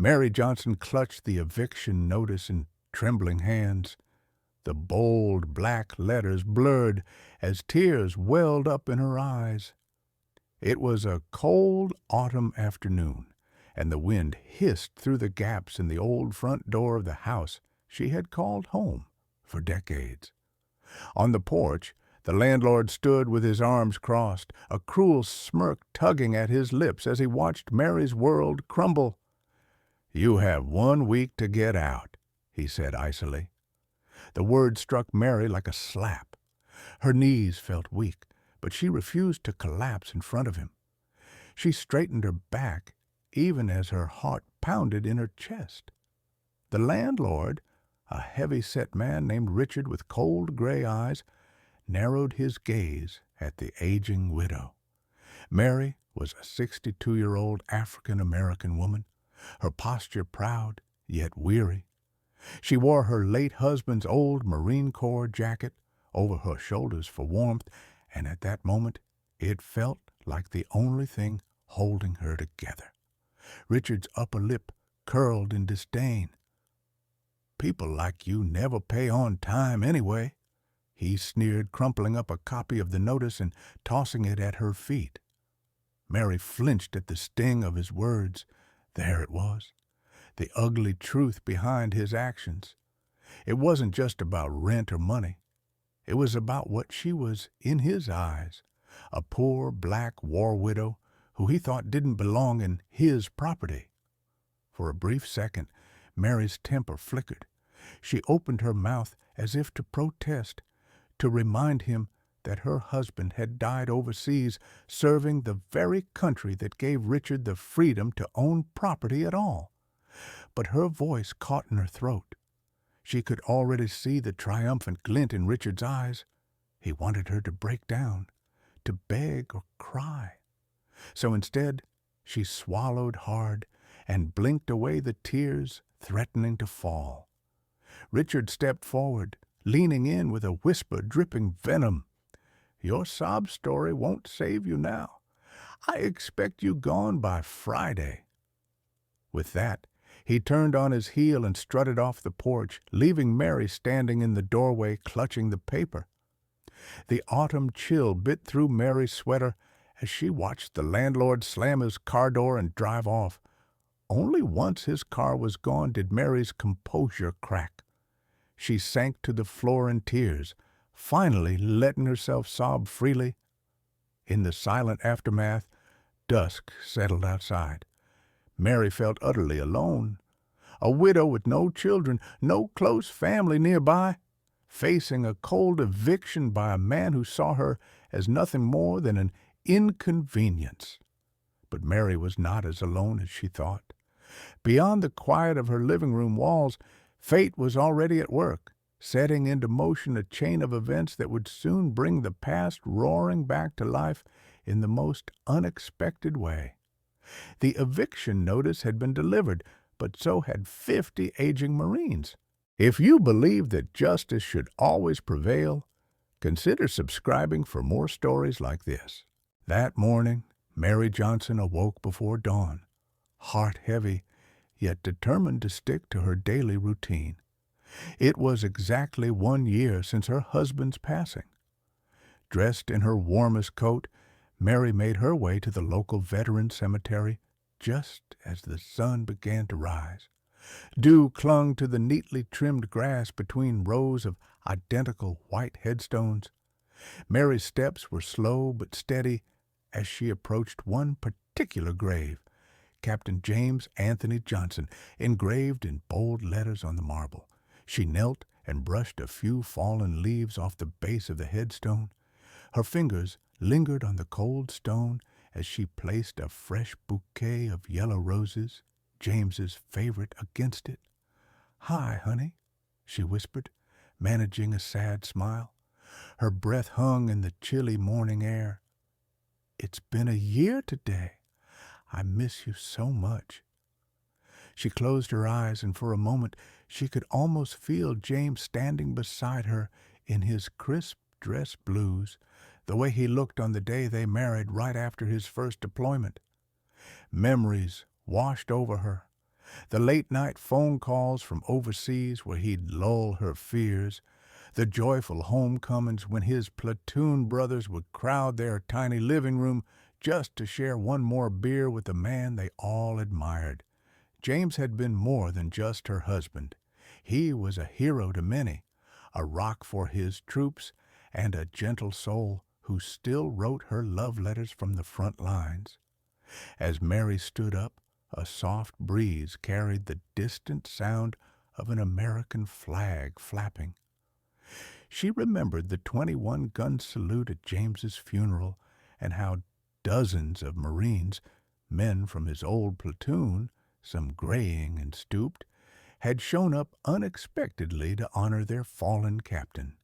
Mary Johnson clutched the eviction notice in trembling hands. The bold black letters blurred as tears welled up in her eyes. It was a cold autumn afternoon, and the wind hissed through the gaps in the old front door of the house she had called home for decades. On the porch, the landlord stood with his arms crossed, a cruel smirk tugging at his lips as he watched Mary's world crumble. "You have 1 week to get out," he said icily. The word struck Mary like a slap. Her knees felt weak, but she refused to collapse in front of him. She straightened her back, even as her heart pounded in her chest. The landlord, a heavy-set man named Richard with cold gray eyes, narrowed his gaze at the aging widow. Mary was a 62-year-old African-American woman, her posture proud yet weary. She wore her late husband's old Marine Corps jacket over her shoulders for warmth, and at that moment it felt like the only thing holding her together. Richard's upper lip curled in disdain. "People like you never pay on time anyway," he sneered, crumpling up a copy of the notice and tossing it at her feet. Mary flinched at the sting of his words. There it was, the ugly truth behind his actions. It wasn't just about rent or money. It was about what she was in his eyes, a poor black war widow who he thought didn't belong in his property. For a brief second, Mary's temper flickered. She opened her mouth as if to protest, to remind him that her husband had died overseas, serving the very country that gave Richard the freedom to own property at all. But her voice caught in her throat. She could already see the triumphant glint in Richard's eyes. He wanted her to break down, to beg or cry. So instead, she swallowed hard and blinked away the tears threatening to fall. Richard stepped forward, leaning in with a whisper dripping venom. "Your sob story won't save you now. I expect you gone by Friday." With that, he turned on his heel and strutted off the porch, leaving Mary standing in the doorway clutching the paper. The autumn chill bit through Mary's sweater as she watched the landlord slam his car door and drive off. Only once his car was gone did Mary's composure crack. She sank to the floor in tears, finally letting herself sob freely. In the silent aftermath, dusk settled outside. Mary felt utterly alone, a widow with no children, no close family nearby, facing a cold eviction by a man who saw her as nothing more than an inconvenience. But Mary was not as alone as she thought. Beyond the quiet of her living room walls, fate was already at work, setting into motion a chain of events that would soon bring the past roaring back to life in the most unexpected way. The eviction notice had been delivered, but so had 50 aging Marines. If you believe that justice should always prevail, consider subscribing for more stories like this. That morning, Mary Johnson awoke before dawn, heart heavy, yet determined to stick to her daily routine. It was exactly 1 year since her husband's passing. Dressed in her warmest coat, Mary made her way to the local veteran cemetery just as the sun began to rise. Dew clung to the neatly trimmed grass between rows of identical white headstones. Mary's steps were slow but steady as she approached one particular grave, Captain James Anthony Johnson, engraved in bold letters on the marble. She knelt and brushed a few fallen leaves off the base of the headstone. Her fingers lingered on the cold stone as she placed a fresh bouquet of yellow roses, James's favorite, against it. "Hi, honey," she whispered, managing a sad smile. Her breath hung in the chilly morning air. "It's been a year today. I miss you so much." She closed her eyes, and for a moment she could almost feel James standing beside her in his crisp dress blues, the way he looked on the day they married right after his first deployment. Memories washed over her. The late-night phone calls from overseas where he'd lull her fears, the joyful homecomings when his platoon brothers would crowd their tiny living room just to share one more beer with the man they all admired. James had been more than just her husband. He was a hero to many, a rock for his troops, and a gentle soul who still wrote her love letters from the front lines. As Mary stood up, a soft breeze carried the distant sound of an American flag flapping. She remembered the 21-gun salute at James's funeral and how dozens of Marines, men from his old platoon, some graying and stooped, had shown up unexpectedly to honor their fallen captain.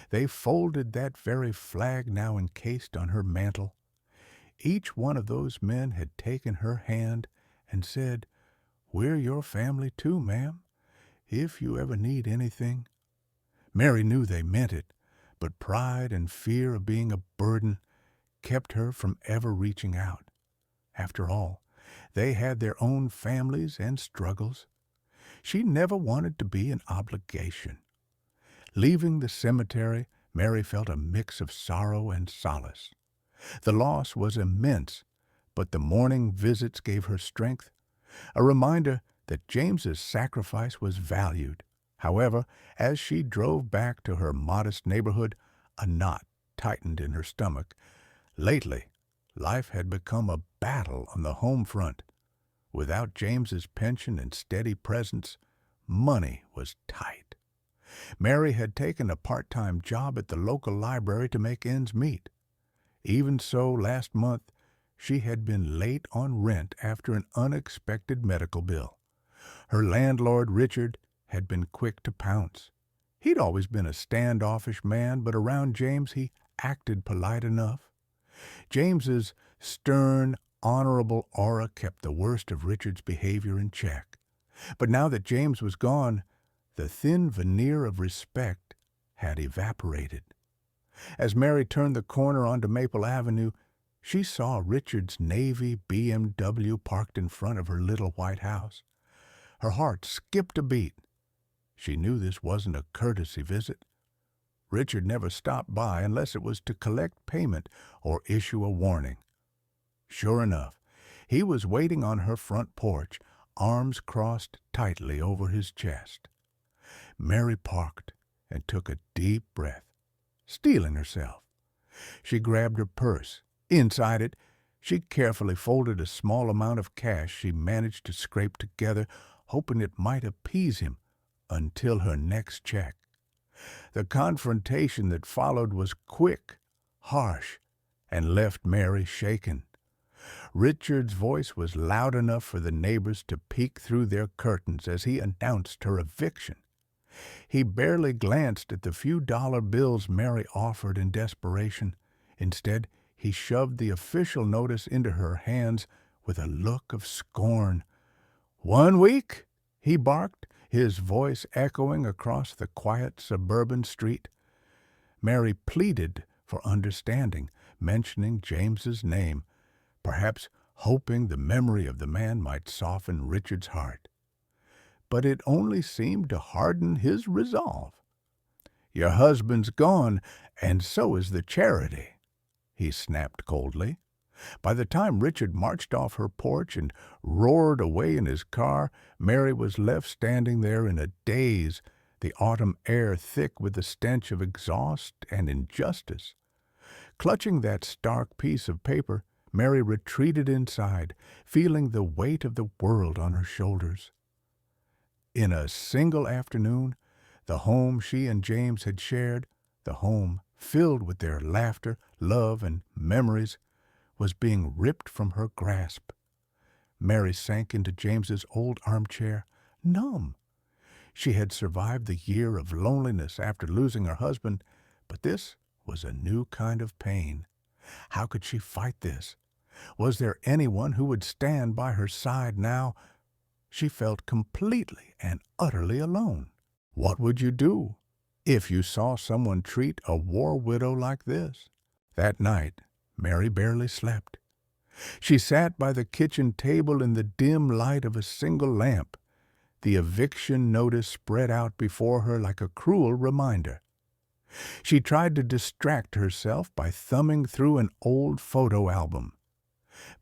They folded that very flag now encased on her mantle. Each one of those men had taken her hand and said, "We're your family too, ma'am, if you ever need anything." Mary knew they meant it, but pride and fear of being a burden kept her from ever reaching out. After all, they had their own families and struggles. She never wanted to be an obligation. Leaving the cemetery, Mary felt a mix of sorrow and solace. The loss was immense, but the morning visits gave her strength, a reminder that James's sacrifice was valued. However, as she drove back to her modest neighborhood, a knot tightened in her stomach. Lately, life had become a battle on the home front. Without James's pension and steady presence, money was tight. Mary had taken a part-time job at the local library to make ends meet. Even so, last month, she had been late on rent after an unexpected medical bill. Her landlord, Richard, had been quick to pounce. He'd always been a standoffish man, but around James he acted polite enough. James's stern, honorable aura kept the worst of Richard's behavior in check. But now that James was gone, the thin veneer of respect had evaporated. As Mary turned the corner onto Maple Avenue, she saw Richard's navy BMW parked in front of her little white house. Her heart skipped a beat. She knew this wasn't a courtesy visit. Richard never stopped by unless it was to collect payment or issue a warning. Sure enough, he was waiting on her front porch, arms crossed tightly over his chest. Mary parked and took a deep breath, steeling herself. She grabbed her purse. Inside it, she carefully folded a small amount of cash she managed to scrape together, hoping it might appease him until her next check. The confrontation that followed was quick, harsh, and left Mary shaken. Richard's voice was loud enough for the neighbors to peek through their curtains as he announced her eviction. He barely glanced at the few dollar bills Mary offered in desperation. Instead, he shoved the official notice into her hands with a look of scorn. "1 week?" he barked, his voice echoing across the quiet suburban street. Mary pleaded for understanding, mentioning James's name, perhaps hoping the memory of the man might soften Richard's heart. But it only seemed to harden his resolve. "Your husband's gone, and so is the charity," he snapped coldly. By the time Richard marched off her porch and roared away in his car, Mary was left standing there in a daze, the autumn air thick with the stench of exhaust and injustice. Clutching that stark piece of paper, Mary retreated inside, feeling the weight of the world on her shoulders. In a single afternoon, the home she and James had shared, the home filled with their laughter, love, and memories, was being ripped from her grasp. Mary sank into James's old armchair, numb. She had survived the year of loneliness after losing her husband, but this was a new kind of pain. How could she fight this? Was there anyone who would stand by her side now? She felt completely and utterly alone. What would you do if you saw someone treat a war widow like this? That night, Mary barely slept. She sat by the kitchen table in the dim light of a single lamp, the eviction notice spread out before her like a cruel reminder. She tried to distract herself by thumbing through an old photo album.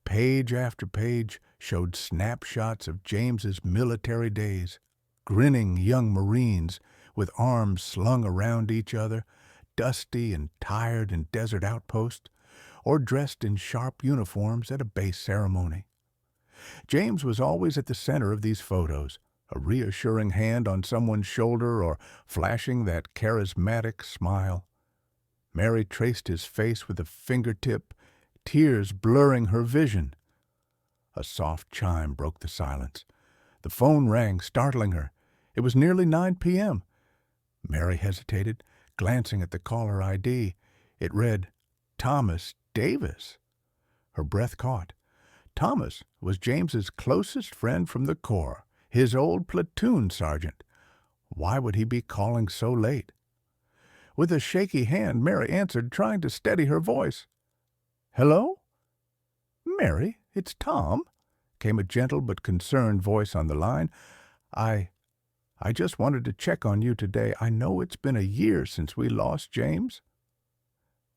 Page after page showed snapshots of James's military days, grinning young Marines with arms slung around each other, dusty and tired in desert outposts, or dressed in sharp uniforms at a base ceremony. James was always at the center of these photos, a reassuring hand on someone's shoulder or flashing that charismatic smile. Mary traced his face with a fingertip, tears blurring her vision. A soft chime broke the silence. The phone rang, startling her. It was nearly 9 p.m. Mary hesitated, glancing at the caller ID. It read, Thomas Davis. Her breath caught. Thomas was James's closest friend from the Corps, his old platoon sergeant. Why would he be calling so late? With a shaky hand, Mary answered, trying to steady her voice. Hello? Mary, it's Tom, came a gentle but concerned voice on the line. I just wanted to check on you today. I know it's been a year since we lost James.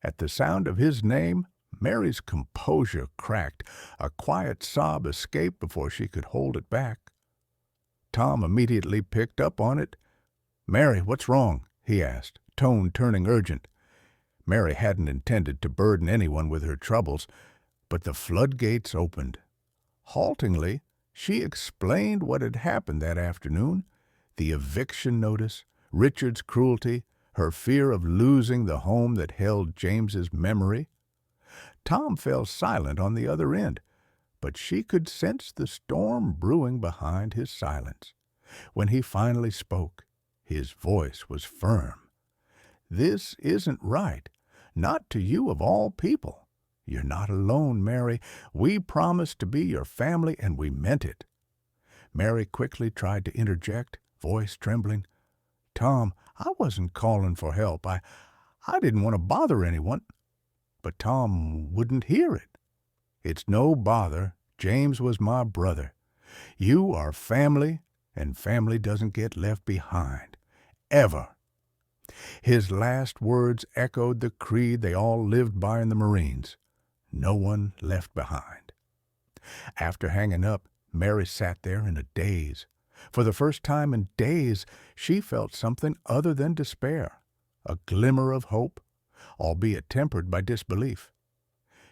At the sound of his name, Mary's composure cracked. A quiet sob escaped before she could hold it back. Tom immediately picked up on it. Mary, what's wrong? He asked, tone turning urgent. Mary hadn't intended to burden anyone with her troubles, but the floodgates opened. Haltingly, she explained what had happened that afternoon, the eviction notice, Richard's cruelty, her fear of losing the home that held James's memory. Tom fell silent on the other end, but she could sense the storm brewing behind his silence. When he finally spoke, his voice was firm. This isn't right. Not to you of all people. You're not alone, Mary. We promised to be your family, and we meant it. Mary quickly tried to interject, voice trembling. Tom, I wasn't calling for help. I didn't want to bother anyone. But Tom wouldn't hear it. It's no bother. James was my brother. You are family, and family doesn't get left behind. Ever. His last words echoed the creed they all lived by in the Marines. No one left behind. After hanging up, Mary sat there in a daze. For the first time in days, she felt something other than despair, a glimmer of hope, albeit tempered by disbelief.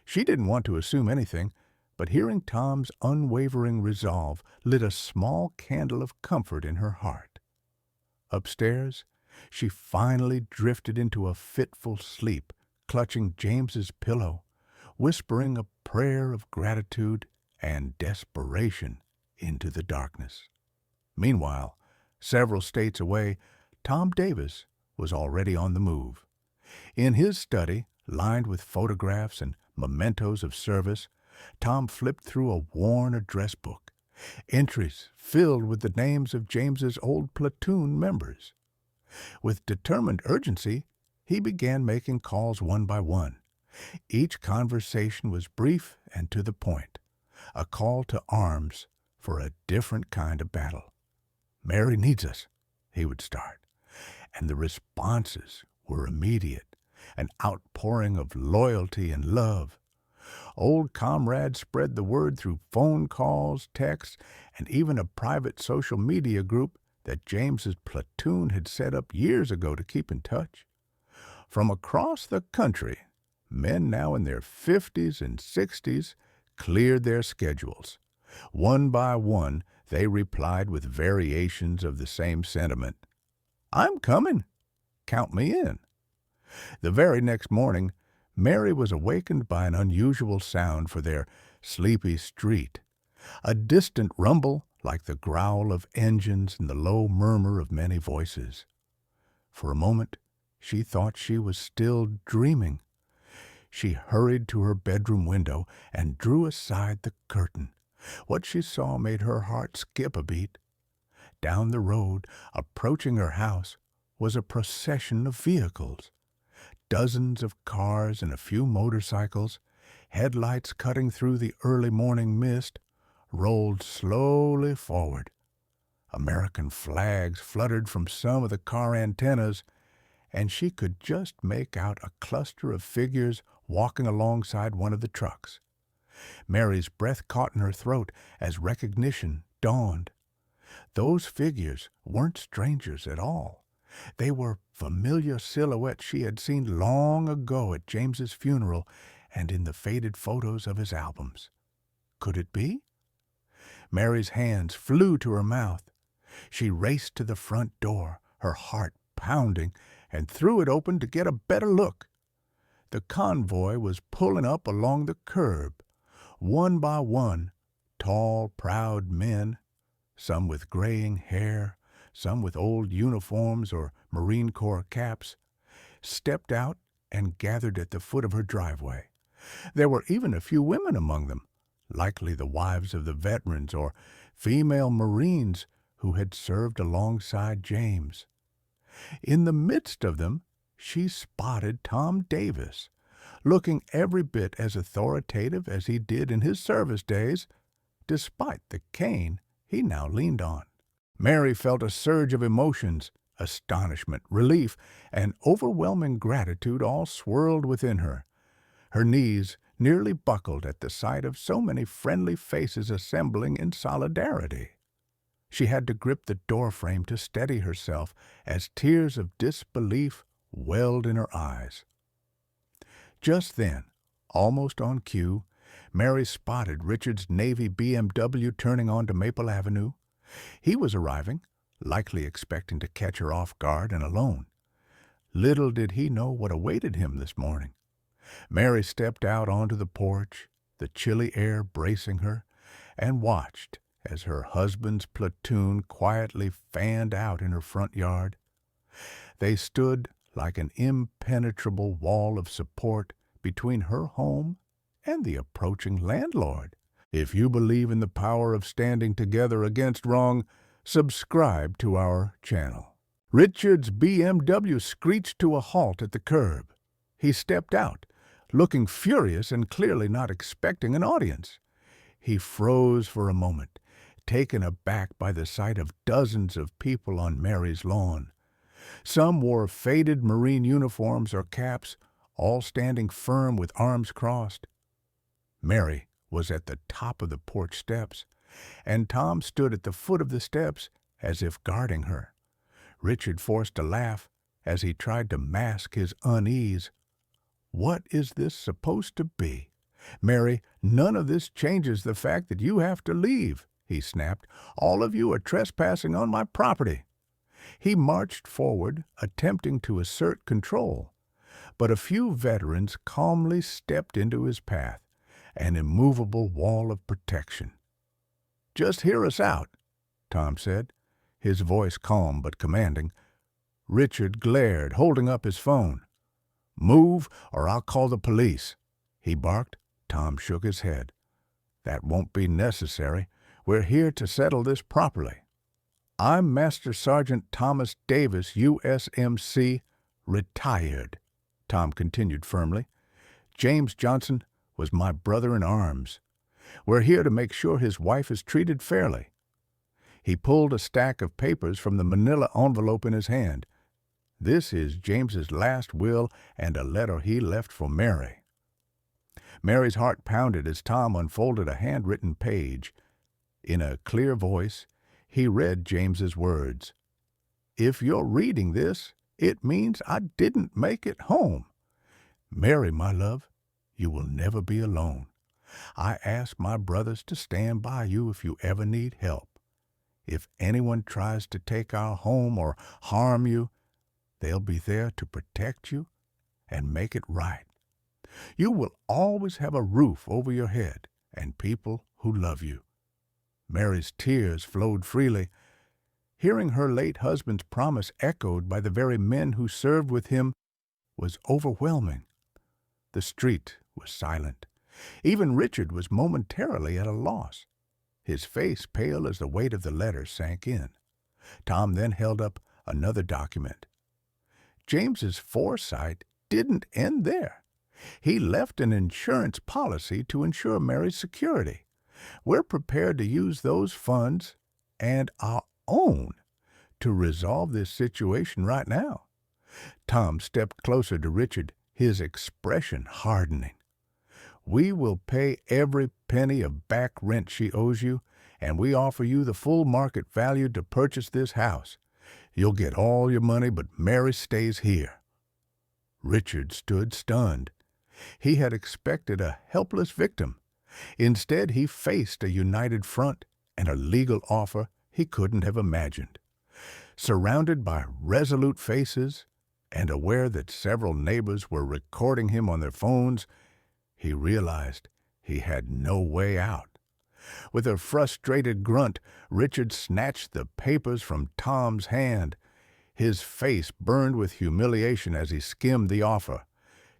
She didn't want to assume anything, but hearing Tom's unwavering resolve lit a small candle of comfort in her heart. Upstairs, she finally drifted into a fitful sleep, clutching James's pillow, whispering a prayer of gratitude and desperation into the darkness. Meanwhile, several states away, Tom Davis was already on the move. In his study, lined with photographs and mementos of service, Tom flipped through a worn address book, entries filled with the names of James's old platoon members. With determined urgency, he began making calls one by one. Each conversation was brief and to the point, a call to arms for a different kind of battle. Mary needs us, he would start, and the responses were immediate, an outpouring of loyalty and love. Old comrades spread the word through phone calls, texts, and even a private social media group that James's platoon had set up years ago to keep in touch. From across the country, men now in their 50s and 60s cleared their schedules. One by one, they replied with variations of the same sentiment. I'm coming. Count me in. The very next morning, Mary was awakened by an unusual sound for their sleepy street, a distant rumble like the growl of engines and the low murmur of many voices. For a moment, she thought she was still dreaming. She hurried to her bedroom window and drew aside the curtain. What she saw made her heart skip a beat. Down the road, approaching her house, was a procession of vehicles. Dozens of cars and a few motorcycles, headlights cutting through the early morning mist, rolled slowly forward. American flags fluttered from some of the car antennas, and she could just make out a cluster of figures walking alongside one of the trucks. Mary's breath caught in her throat as recognition dawned. Those figures weren't strangers at all. They were familiar silhouettes she had seen long ago at James's funeral and in the faded photos of his albums. Could it be? Mary's hands flew to her mouth. She raced to the front door, her heart pounding, and threw it open to get a better look. The convoy was pulling up along the curb. One by one, tall, proud men, some with graying hair, some with old uniforms or Marine Corps caps, stepped out and gathered at the foot of her driveway. There were even a few women among them, likely the wives of the veterans or female Marines who had served alongside James. In the midst of them, she spotted Tom Davis, looking every bit as authoritative as he did in his service days, despite the cane he now leaned on. Mary felt a surge of emotions, astonishment, relief, and overwhelming gratitude all swirled within her. Her knees nearly buckled at the sight of so many friendly faces assembling in solidarity. She had to grip the doorframe to steady herself as tears of disbelief welled in her eyes. Just then, almost on cue, Mary spotted Richard's Navy BMW turning onto Maple Avenue. He was arriving, likely expecting to catch her off guard and alone. Little did he know what awaited him this morning. Mary stepped out onto the porch, the chilly air bracing her, and watched as her husband's platoon quietly fanned out in her front yard. They stood like an impenetrable wall of support between her home and the approaching landlord. If you believe in the power of standing together against wrong, subscribe to our channel. Richard's BMW screeched to a halt at the curb. He stepped out, looking furious and clearly not expecting an audience. He froze for a moment, taken aback by the sight of dozens of people on Mary's lawn. Some wore faded Marine uniforms or caps, all standing firm with arms crossed. Mary was at the top of the porch steps, and Tom stood at the foot of the steps as if guarding her. Richard forced a laugh as he tried to mask his unease. What is this supposed to be? Mary, none of this changes the fact that you have to leave, he snapped. All of you are trespassing on my property. He marched forward, attempting to assert control, but a few veterans calmly stepped into his path, an immovable wall of protection. "Just hear us out," Tom said, his voice calm but commanding. Richard glared, holding up his phone. "Move, or I'll call the police," he barked. Tom shook his head. "That won't be necessary. We're here to settle this properly. I'm Master Sergeant Thomas Davis, USMC, retired," Tom continued firmly. "James Johnson was my brother in arms. We're here to make sure his wife is treated fairly." He pulled a stack of papers from the manila envelope in his hand. "This is James's last will and a letter he left for Mary." Mary's heart pounded as Tom unfolded a handwritten page. In a clear voice, he read James's words. "If you're reading this, it means I didn't make it home. Mary, my love, you will never be alone. I ask my brothers to stand by you if you ever need help. If anyone tries to take our home or harm you, they'll be there to protect you and make it right. You will always have a roof over your head and people who love you." Mary's tears flowed freely. Hearing her late husband's promise echoed by the very men who served with him was overwhelming. The street was silent. Even Richard was momentarily at a loss, his face pale as the weight of the letter sank in. Tom then held up another document. James's foresight didn't end there. He left an insurance policy to ensure Mary's security. We're prepared to use those funds and our own to resolve this situation right now." Tom stepped closer to Richard, his expression hardening. "We will pay every penny of back rent she owes you, and we offer you the full market value to purchase this house. You'll get all your money, but Mary stays here." Richard stood stunned. He had expected a helpless victim. Instead, he faced a united front and a legal offer he couldn't have imagined. Surrounded by resolute faces and aware that several neighbors were recording him on their phones, he realized he had no way out. With a frustrated grunt, Richard snatched the papers from Tom's hand. His face burned with humiliation as he skimmed the offer.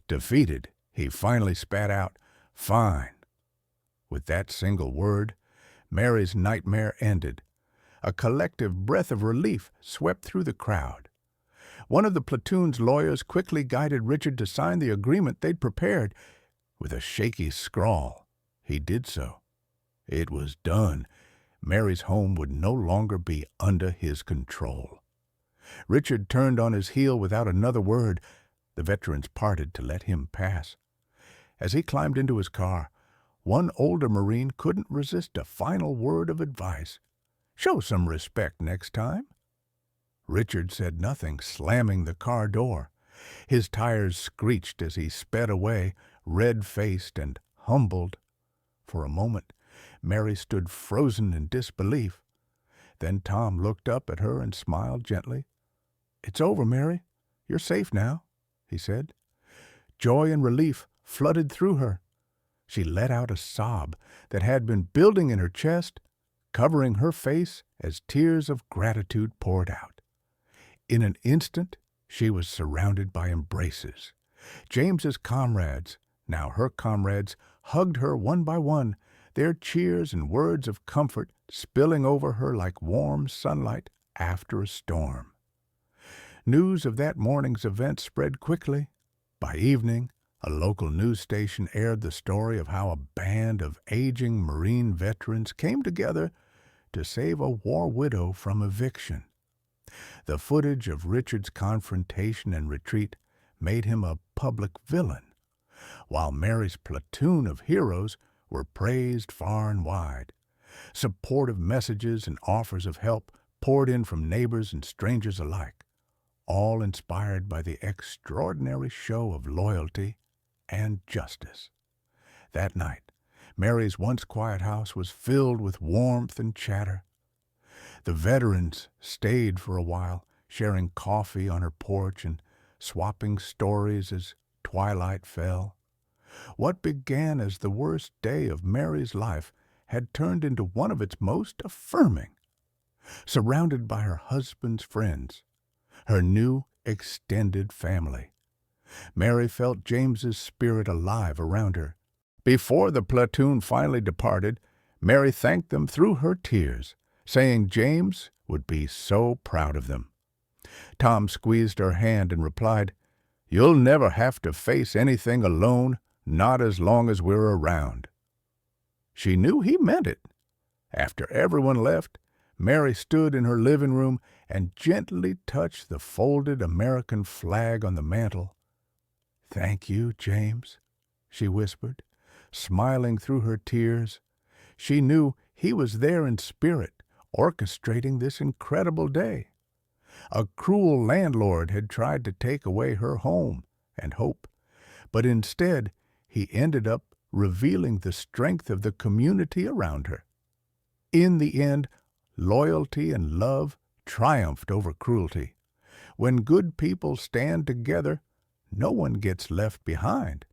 Defeated, he finally spat out, "Fine." With that single word, Mary's nightmare ended. A collective breath of relief swept through the crowd. One of the platoon's lawyers quickly guided Richard to sign the agreement they'd prepared. With a shaky scrawl, he did so. It was done. Mary's home would no longer be under his control. Richard turned on his heel without another word. The veterans parted to let him pass. As he climbed into his car, one older Marine couldn't resist a final word of advice. "Show some respect next time." Richard said nothing, slamming the car door. His tires screeched as he sped away, red-faced and humbled. For a moment, Mary stood frozen in disbelief. Then Tom looked up at her and smiled gently. "It's over, Mary. You're safe now," he said. Joy and relief flooded through her. She let out a sob that had been building in her chest, covering her face as tears of gratitude poured out. In an instant, she was surrounded by embraces. James's comrades, now her comrades, hugged her one by one, their cheers and words of comfort spilling over her like warm sunlight after a storm. News of that morning's event spread quickly. By evening, a local news station aired the story of how a band of aging Marine veterans came together to save a war widow from eviction. The footage of Richard's confrontation and retreat made him a public villain, while Mary's platoon of heroes were praised far and wide. Supportive messages and offers of help poured in from neighbors and strangers alike, all inspired by the extraordinary show of loyalty and justice. That night, Mary's once quiet house was filled with warmth and chatter. The veterans stayed for a while, sharing coffee on her porch and swapping stories as twilight fell. What began as the worst day of Mary's life had turned into one of its most affirming. Surrounded by her husband's friends, her new extended family, Mary felt James's spirit alive around her. Before the platoon finally departed, Mary thanked them through her tears, saying James would be so proud of them. Tom squeezed her hand and replied, "You'll never have to face anything alone, not as long as we're around." She knew he meant it. After everyone left, Mary stood in her living room and gently touched the folded American flag on the mantel. "Thank you, James," she whispered, smiling through her tears. She knew he was there in spirit, orchestrating this incredible day. A cruel landlord had tried to take away her home and hope, but instead he ended up revealing the strength of the community around her. In the end, loyalty and love triumphed over cruelty. When good people stand together, no one gets left behind.